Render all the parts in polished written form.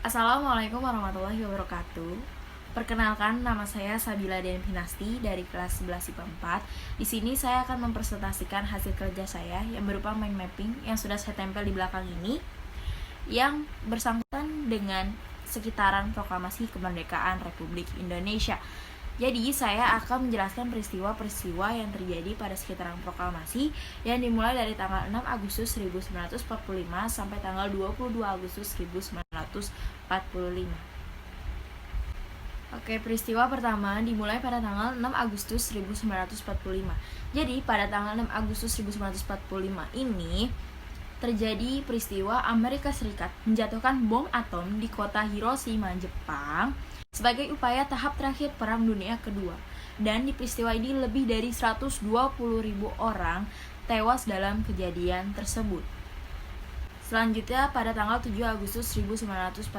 Assalamualaikum warahmatullahi wabarakatuh. Perkenalkan, nama saya Sabila Dean Pinasti dari kelas 11 IPA 4. Di sini saya akan mempresentasikan hasil kerja saya yang berupa mind mapping yang sudah saya tempel di belakang ini, yang bersangkutan dengan sekitaran proklamasi kemerdekaan Republik Indonesia. Jadi saya akan menjelaskan peristiwa-peristiwa yang terjadi pada sekitaran proklamasi yang dimulai dari tanggal 6 Agustus 1945 sampai tanggal 22 Agustus 1945. Oke, peristiwa pertama dimulai pada tanggal 6 Agustus 1945. Jadi pada tanggal 6 Agustus 1945 ini terjadi peristiwa Amerika Serikat menjatuhkan bom atom di kota Hiroshima, Jepang sebagai upaya tahap terakhir Perang Dunia Kedua. Dan di peristiwa ini lebih dari 120.000 orang tewas dalam kejadian tersebut. Selanjutnya pada tanggal 7 Agustus 1945.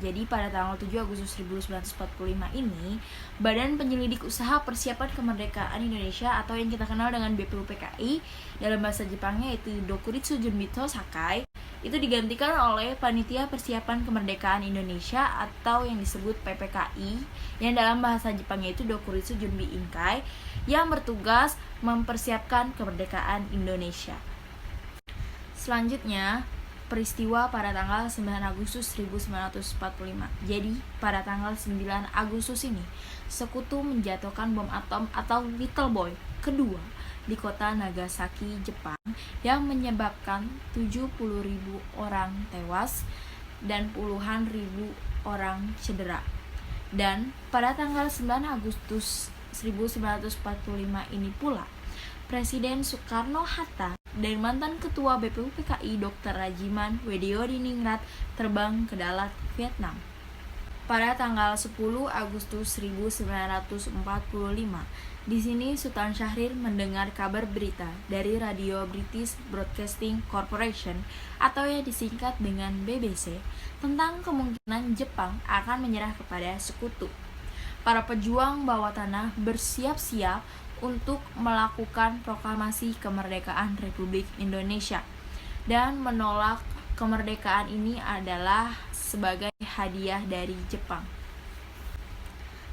Jadi pada tanggal 7 Agustus 1945 ini, Badan Penyelidik Usaha Persiapan Kemerdekaan Indonesia atau yang kita kenal dengan BPUPKI dalam bahasa Jepangnya yaitu Dokuritsu Junbito Sakai, itu digantikan oleh Panitia Persiapan Kemerdekaan Indonesia atau yang disebut PPKI, yang dalam bahasa Jepangnya itu Dokuritsu Junbi Inkai, yang bertugas mempersiapkan kemerdekaan Indonesia. Selanjutnya, peristiwa pada tanggal 9 Agustus 1945. Jadi, pada tanggal 9 Agustus ini, Sekutu menjatuhkan bom atom atau Little Boy kedua di kota Nagasaki, Jepang, yang menyebabkan 70.000 orang tewas dan puluhan ribu orang cedera. Dan pada tanggal 9 Agustus 1945 ini pula, Presiden Soekarno-Hatta dan mantan Ketua BPUPKI Dr. Rajiman Weddiodiningrat terbang ke Dalat, Vietnam. Pada tanggal 10 Agustus 1945, di sini Sultan Syahrir mendengar kabar berita dari Radio British Broadcasting Corporation atau yang disingkat dengan BBC tentang kemungkinan Jepang akan menyerah kepada Sekutu. Para pejuang bawah tanah bersiap-siap untuk melakukan proklamasi kemerdekaan Republik Indonesia dan menolak kemerdekaan ini adalah sebagai hadiah dari Jepang.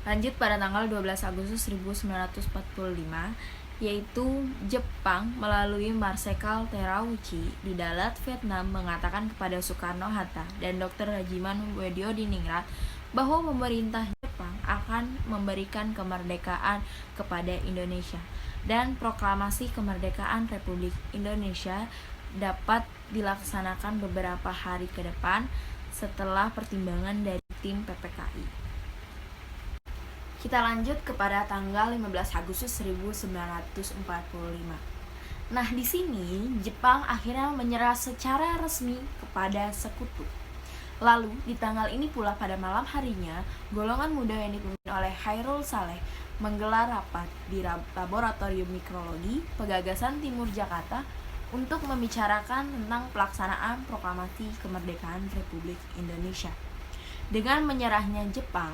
Lanjut pada tanggal 12 Agustus 1945, yaitu Jepang melalui Marsekal Terauchi di Dalat, Vietnam mengatakan kepada Soekarno-Hatta dan Dr. Rajiman Weddiodiningrat bahwa pemerintah Jepang akan memberikan kemerdekaan kepada Indonesia dan proklamasi kemerdekaan Republik Indonesia dapat dilaksanakan beberapa hari ke depan setelah pertimbangan dari tim PPKI. Kita lanjut kepada tanggal 15 Agustus 1945. Nah, di sini Jepang akhirnya menyerah secara resmi kepada Sekutu. Lalu, di tanggal ini pula pada malam harinya, golongan muda yang dipimpin oleh Chairul Saleh menggelar rapat di Laboratorium Mikrologi Pegagasan Timur Jakarta untuk membicarakan tentang pelaksanaan proklamasi kemerdekaan Republik Indonesia. Dengan menyerahnya Jepang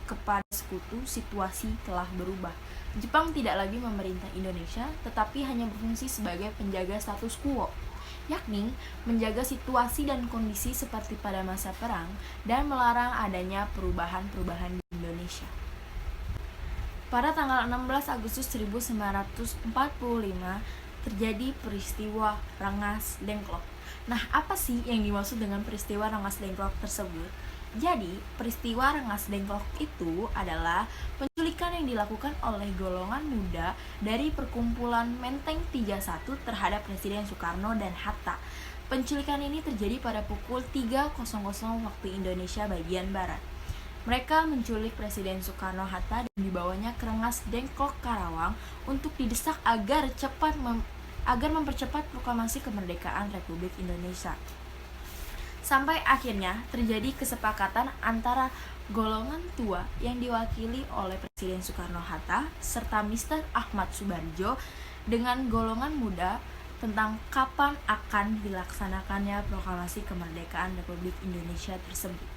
kepada Sekutu, situasi telah berubah. Jepang tidak lagi memerintah Indonesia, tetapi hanya berfungsi sebagai penjaga status quo, yakni menjaga situasi dan kondisi seperti pada masa perang dan melarang adanya perubahan-perubahan di Indonesia. Pada tanggal 16 Agustus 1945 terjadi peristiwa Rengas Dengklok. Nah, apa sih yang dimaksud dengan peristiwa Rengas Dengklok tersebut? Jadi, peristiwa Rengas Dengklok itu adalah penculikan yang dilakukan oleh golongan muda dari perkumpulan Menteng 31 terhadap Presiden Soekarno dan Hatta. Penculikan ini terjadi pada pukul 3.00 waktu Indonesia bagian Barat. Mereka menculik Presiden Soekarno-Hatta dan dibawanya ke Rengas Dengklok, Karawang untuk didesak agar mempercepat proklamasi kemerdekaan Republik Indonesia. Sampai akhirnya terjadi kesepakatan antara golongan tua yang diwakili oleh Presiden Soekarno-Hatta serta Mr. Ahmad Subarjo dengan golongan muda tentang kapan akan dilaksanakannya proklamasi kemerdekaan Republik Indonesia tersebut.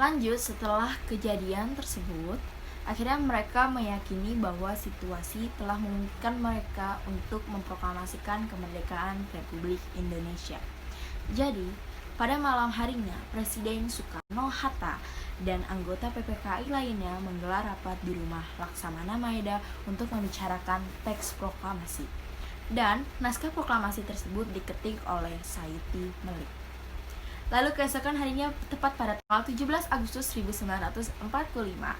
Lanjut, setelah kejadian tersebut, akhirnya mereka meyakini bahwa situasi telah memungkinkan mereka untuk memproklamasikan kemerdekaan Republik Indonesia. Jadi, Pada malam harinya, Presiden Soekarno-Hatta dan anggota PPKI lainnya menggelar rapat di rumah Laksamana Maeda untuk membicarakan teks proklamasi. Dan naskah proklamasi tersebut diketik oleh Sayuti Melik. Lalu keesokan harinya, tepat pada tanggal 17 Agustus 1945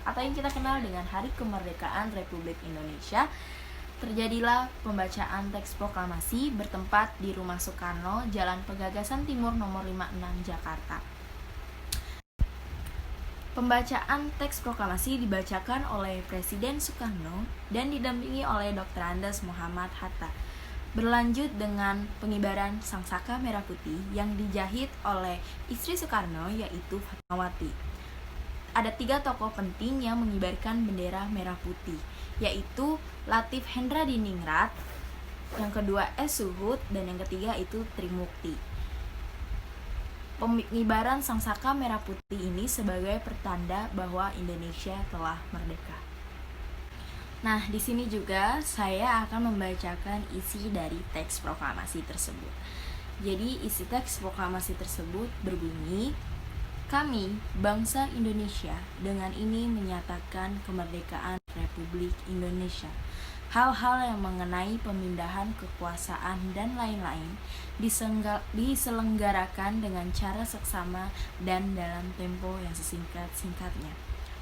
atau yang kita kenal dengan Hari Kemerdekaan Republik Indonesia, terjadilah pembacaan teks proklamasi bertempat di Rumah Soekarno, Jalan Penggagasan Timur nomor 56, Jakarta. Pembacaan teks proklamasi dibacakan oleh Presiden Soekarno dan didampingi oleh Dr. Andes Muhammad Hatta. Berlanjut dengan pengibaran sangsaka merah putih yang dijahit oleh istri Soekarno, yaitu Fatmawati. Ada 3 tokoh penting yang mengibarkan bendera merah putih, yaitu Latif Hendradiningrat, yang kedua S. Suhut, dan yang ketiga itu Trimukti. Pengibaran sangsaka merah putih ini sebagai pertanda bahwa Indonesia telah merdeka. Nah, di sini juga saya akan membacakan isi dari teks proklamasi tersebut. Jadi, isi teks proklamasi tersebut berbunyi, "Kami, bangsa Indonesia, dengan ini menyatakan kemerdekaan Republik Indonesia. Hal-hal yang mengenai pemindahan kekuasaan dan lain-lain diselenggarakan dengan cara seksama dan dalam tempo yang sesingkat-singkatnya.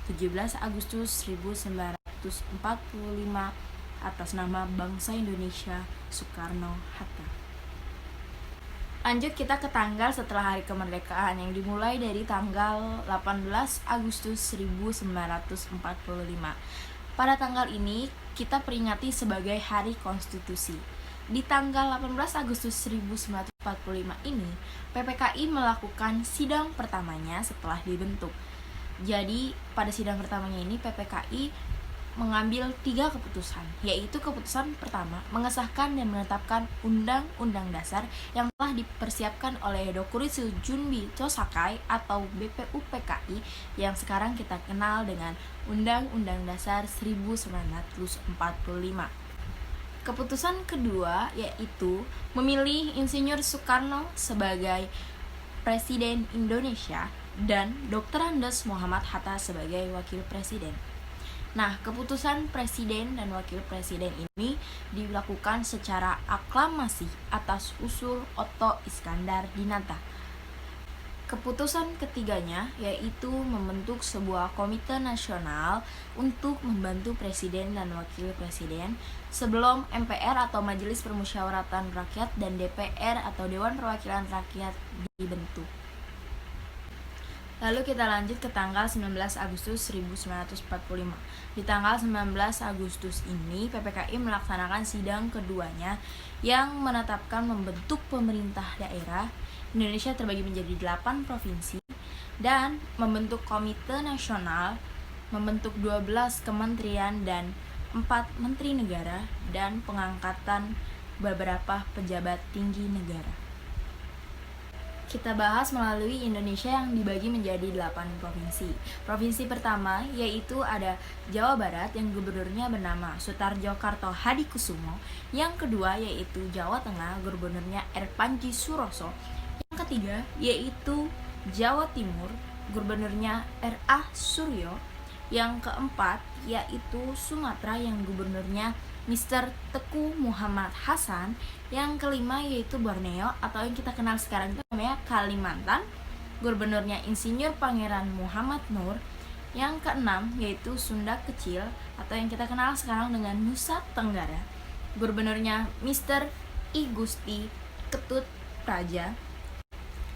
17 Agustus 1945 atas nama bangsa Indonesia, Soekarno-Hatta." Lanjut kita ke tanggal setelah hari kemerdekaan yang dimulai dari tanggal 18 Agustus 1945. Pada tanggal ini kita peringati sebagai Hari Konstitusi. Di tanggal 18 Agustus 1945 ini, PPKI melakukan sidang pertamanya setelah dibentuk. Jadi pada sidang pertamanya ini PPKI mengambil 3 keputusan, yaitu keputusan pertama, mengesahkan dan menetapkan Undang-Undang Dasar yang telah dipersiapkan oleh Dokuritsu Junbi Tosakai atau BPUPKI yang sekarang kita kenal dengan Undang-Undang Dasar 1945. Keputusan kedua yaitu memilih Insinyur Soekarno sebagai Presiden Indonesia dan Dr. Andes Muhammad Hatta sebagai Wakil Presiden. Nah, keputusan presiden dan wakil presiden ini dilakukan secara aklamasi atas usul Otto Iskandar Dinata. Keputusan ketiganya yaitu membentuk sebuah komite nasional untuk membantu presiden dan wakil presiden sebelum MPR atau Majelis Permusyawaratan Rakyat dan DPR atau Dewan Perwakilan Rakyat dibentuk. Lalu kita lanjut ke tanggal 19 Agustus 1945. Di tanggal 19 Agustus ini, PPKI melaksanakan sidang keduanya yang menetapkan membentuk pemerintah daerah. Indonesia terbagi menjadi 8 provinsi dan membentuk komite nasional, membentuk 12 kementerian dan 4 menteri negara dan pengangkatan beberapa pejabat tinggi negara. Kita bahas melalui Indonesia yang dibagi menjadi 8 provinsi. Provinsi pertama yaitu ada Jawa Barat yang gubernurnya bernama Sutarjo Karto Hadikusumo. Yang kedua yaitu Jawa Tengah, gubernurnya R. Panji Suroso. Yang ketiga yaitu Jawa Timur, gubernurnya R. A. Suryo. Yang keempat yaitu Sumatera yang gubernurnya Mr. Teku Muhammad Hasan. Yang kelima yaitu Borneo atau yang kita kenal sekarang itu namanya Kalimantan, gubernurnya Insinyur Pangeran Muhammad Nur. Yang keenam yaitu Sunda Kecil atau yang kita kenal sekarang dengan Nusa Tenggara, gubernurnya Mr. I Gusti Ketut Praja.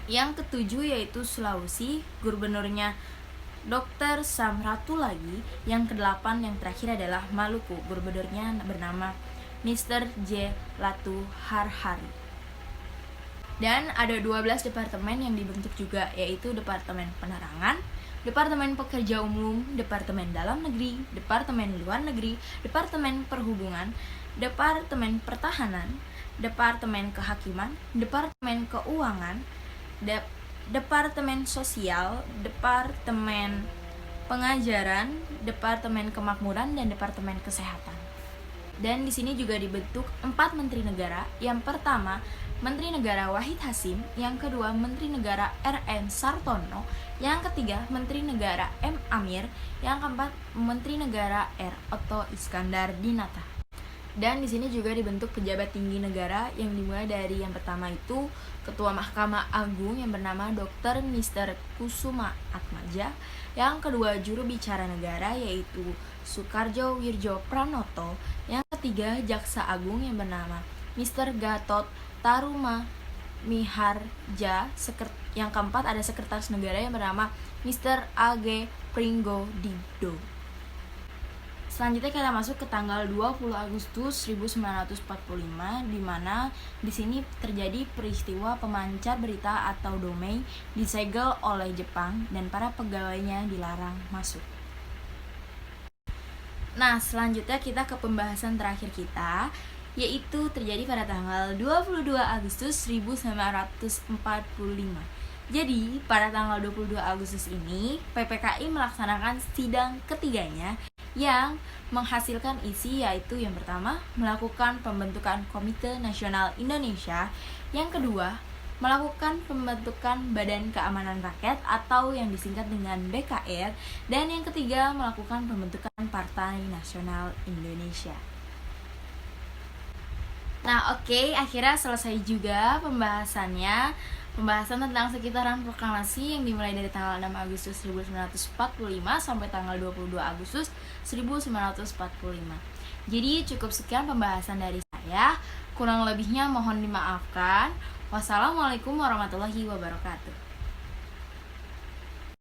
Yang ketujuh yaitu Sulawesi, gubernurnya Dr. Samratulagi. Yang kedelapan yang terakhir adalah Maluku, gubernurnya bernama Mr. J. Latu Harhari. Dan ada 12 departemen yang dibentuk juga, yaitu Departemen Penerangan, Departemen Pekerja Umum, Departemen Dalam Negeri, Departemen Luar Negeri, Departemen Perhubungan, Departemen Pertahanan, Departemen Kehakiman, Departemen Keuangan, Departemen Sosial, Departemen Pengajaran, Departemen Kemakmuran, dan Departemen Kesehatan. Dan di sini juga dibentuk 4 menteri negara. Yang pertama Menteri Negara Wahid Hasyim, yang kedua Menteri Negara R.M. Sartono, yang ketiga Menteri Negara M. Amir, yang keempat Menteri Negara R. Otto Iskandar Dinata. Dan di sini juga dibentuk pejabat tinggi negara yang dimulai dari yang pertama itu Ketua Mahkamah Agung yang bernama Dr. Mr. Kusuma Atmaja, yang kedua juru bicara negara yaitu Soekarjo Wirjo Pranoto, yang ketiga Jaksa Agung yang bernama Mr. Gatot Taruma Miharja, yang keempat ada Sekretaris Negara yang bernama Mr. A.G. Pringgo Dido. Selanjutnya kita masuk ke tanggal 20 Agustus 1945, di mana di sini terjadi peristiwa pemancar berita atau domei disegel oleh Jepang dan para pegawainya dilarang masuk. Nah, selanjutnya kita ke pembahasan terakhir kita, yaitu terjadi pada tanggal 22 Agustus 1945. Jadi, pada tanggal 22 Agustus ini, PPKI melaksanakan sidang ketiganya yang menghasilkan isi yaitu yang pertama, melakukan pembentukan Komite Nasional Indonesia, yang kedua, melakukan pembentukan Badan Keamanan Rakyat atau yang disingkat dengan BKR, dan yang ketiga, melakukan pembentukan Partai Nasional Indonesia. Nah, oke, akhirnya selesai juga pembahasan tentang sekitaran proklamasi yang dimulai dari tanggal 6 Agustus 1945 sampai tanggal 22 Agustus 1945. Jadi cukup sekian pembahasan dari saya, kurang lebihnya mohon dimaafkan. Wassalamualaikum warahmatullahi wabarakatuh.